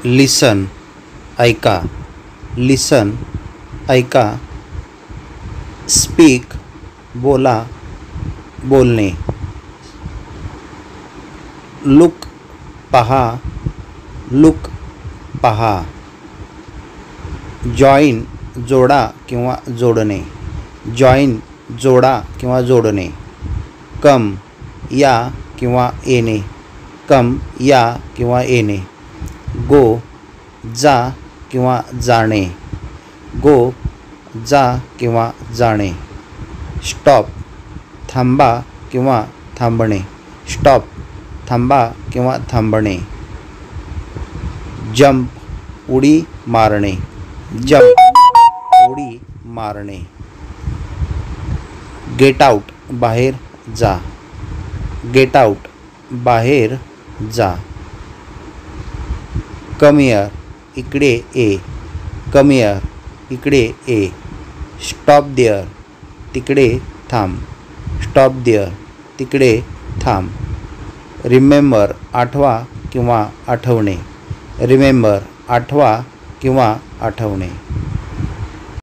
लिसन ऐका, लिसन ऐका. स्पीक बोला, बोलणे. लुक पहा, लुक पहा. जॉईन जोडा किंवा जोडणे, जॉईन जोडा किंवा जोडणे. कम या किंवा येणे, कम या किंवा येणे. गो जा किंवा जाणे, गो जा किंवा जाणे. स्टॉप थांबा किंवा थांबणे, स्टॉप थांबा किंवा थांबणे. जंप उडी मारणे, जंप उडी मारणे. गेट आउट बाहेर जा, गेट आउट बाहेर जा. कम हिअर इकडे ये, कम हिअर इकडे ये. स्टॉप देअर तिकडे थांब, स्टॉप देअर तिकडे थांब. रिमेंबर आठवा किंवा आठवणे, रिमेंबर आठवा किंवा आठवणे.